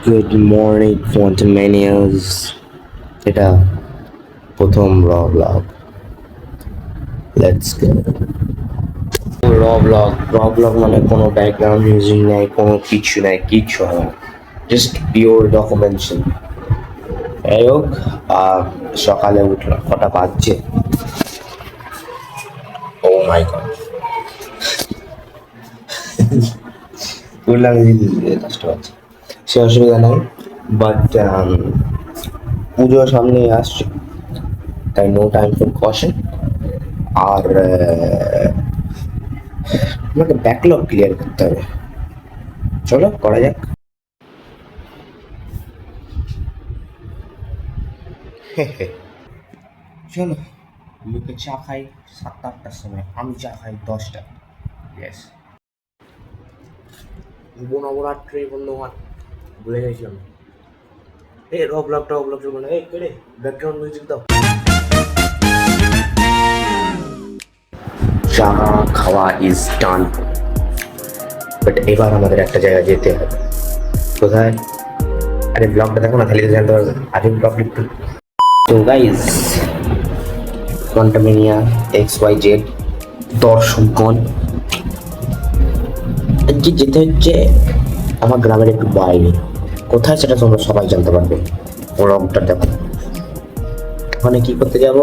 Good morning ফন্টেমেনিয়াস। এটা প্রথম blog. Let's go. র ব্লগ মানে কোনো ব্যাকগ্রাউন্ড মিউজিক নাই, কোনো কিছু নাই, কিচ্ছু হয় না, জাস্ট পিওর ডকুমেন্টেশন। যাই হোক, সকালে উঠলাম, কটা বাজছে? ও মাই গড, উঠলাম 10টা বাজছে। সে অসুবিধা নেই, বাট পুজো সামনে আসছে, তাই নো টাইম ফর কশন। আর আমাকে ব্যাকলগ ক্লিয়ার করতে হবে। চলো করা যাক। চলো, লোকে চা খাই 7-8টার সময়, আমি চা খাই 10টা। ইয়েস, নবরাত্রি বন্ধুগণ, ভুলে গেছিলাম। র ব্লগ চলবে না। কেড়ে ব্যাকগ্রাউন্ড মিউজিক দাও। চা খাওয়া ইজ ডান, বাট এবার আমাদের একটা জায়গায় যেতে হবে। কোথায়? আরে ব্লগটা দেখো না, খালি জানতে পারবে। আরে ব্লগ লিখতে। তো গাইজ, ফন্টামেনিয়া XYZ দর্শকগণ, আজকে যেতে হচ্ছে আমার গ্রামের একটু বাইরে। কোথায় সেটা তোমরা সবাই জানতে পারবে। ব্লগটা দেখো। ওখানে কি করতে যাব?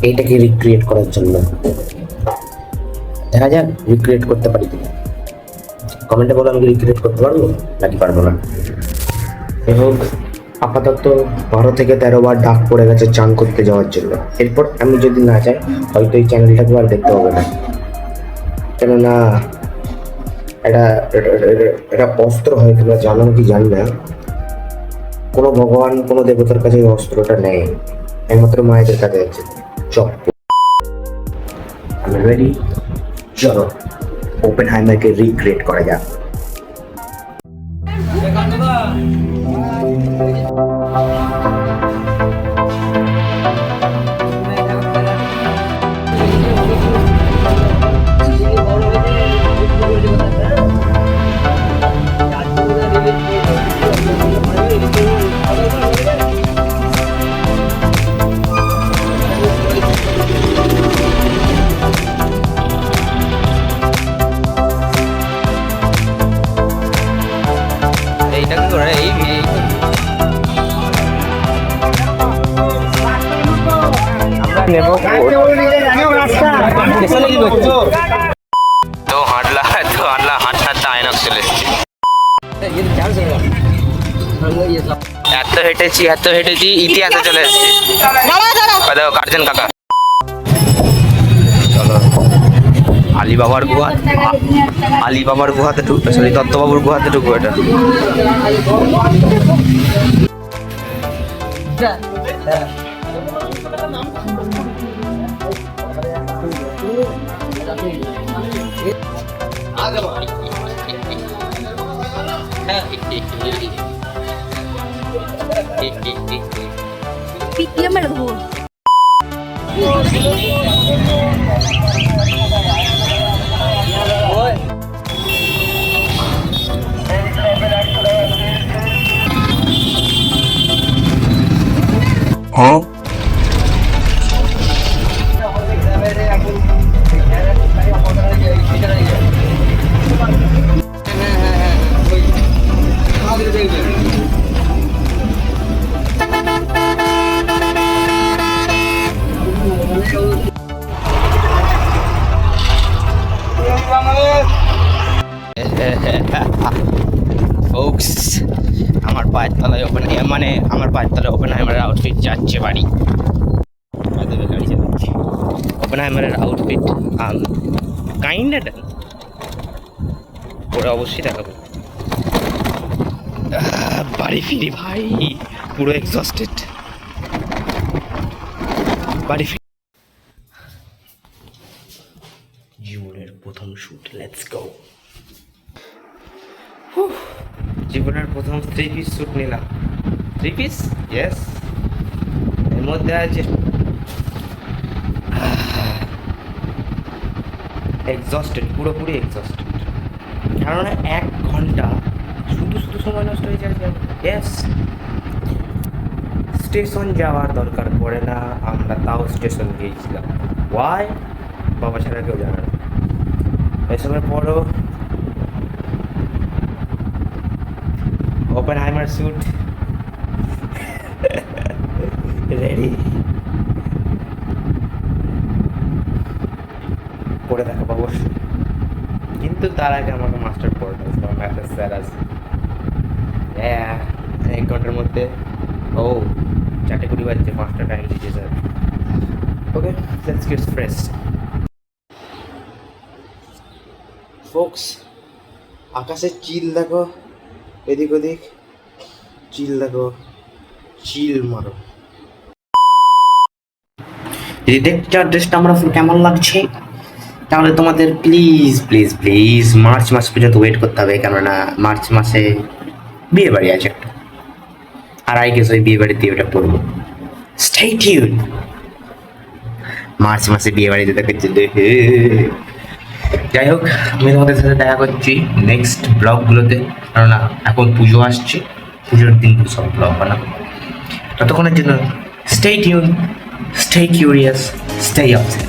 এইটাকে রিক্রিয়েট করার জন্য। দেখা যাক রিক্রিয়েট করতে পারি কিনা। কমেন্টে বলো আমি রিক্রিয়েট করতে পারবো নাকি পারবো না। এবং আপাতত 12 থেকে 13 বার ডাক পড়ে গেছে চান করতে যাওয়ার জন্য। এরপর আমি যদি না যাই, হয়তো এই চ্যানেলটাকে আর দেখতে হবে না, কেননা এটা অস্ত্র হয়। তোমরা জানো কি জানি না, কোনো ভগবান কোনো দেবতার কাছে এই অস্ত্রটা নেই, একমাত্র মায়েদের কাছে আছে। চপ আমি রেডি, চলো ওপেনহাইমারকে রিক্রিয়েট করা যাক। তো হাঁটলা হাঁটতে আয়নক চলে এসেছি। এত হেঁটেছি ইতিহাসে চলে এসেছি। দেখো কার্জন কাকা। চলো আলিবাবার গুহাতে ঢুকবে, সরি দত্তবাবুর গুহাতে ঢুকবো। এটা পিটিয়ে মেরে দেবো। হ্যাঁ ফোকস, আমার পায়ের তলায় ওপেনহাইমারের আউটফিট যাচ্ছে বাড়ি। গাড়ি চালাচ্ছি। ওপেনহাইমারের আউটফিট কাইন্ড ডান, ওরা অবশ্যই দেখাবো। বাড়ি ফিরি ভাই, পুরো এক্সস্টেড। বাড়ি ফিরি। জীবনের প্রথম শুট, লেটস গো। জীবনের প্রথম 3 পিস শ্যুট নিলাম। 3 পিস, ইয়েস। এর মধ্যে আছে এক্সস্টেড, পুরোপুরি এক্সস্টেড। কেননা 1 ঘন্টা শুধু শুধু সময় নষ্ট হয়ে যায়। ইয়েস, স্টেশন যাওয়ার দরকার পড়ে না, আমরা তাও স্টেশন গিয়েছিলাম। ওয়াই? বাবা ছাড়া কেউ জানে না। এসবের পরও ওপেন হাইমার স্যুট রেডি করে দেখাবো অবশ্যই, কিন্তু তার আগে আমাকে মাস্টার পড়তে হবে, কারণ একটা স্যার আছে। হ্যাঁ, 1 ঘন্টার মধ্যে। ও 4:20 বাজছে, 5টা টাইম দিয়েছে sir. Okay, let's get fresh folks. আকাশে চিল দেখো, এদিক ওদিক চিল দেখো, চিল মারো। যদি দেখতে চাও ড্রেসটা আমার উপর কেমন লাগছে, তাহলে তোমাদের প্লিজ প্লিজ প্লিজ মার্চ মাস পর্যন্ত ওয়েট করতে হবে, কেননা মার্চ মাসে বিয়ে বাড়ি আছে একটা, আর আই গেস ওই বিয়ে বাড়িতে ওটা পড়বো। Stay tune. মার্চ মাসে বিয়ে বাড়িতে দেখাচ্ছে। যাই হোক, আমি তোমাদের সাথে দেখা করছি নেক্সট ব্লগগুলোতে, কেননা এখন পুজো আসছে, পুজোর দিন সব ব্লগ বানাবো। ততক্ষণের জন্য stay tune, stay curious, stay obsessed.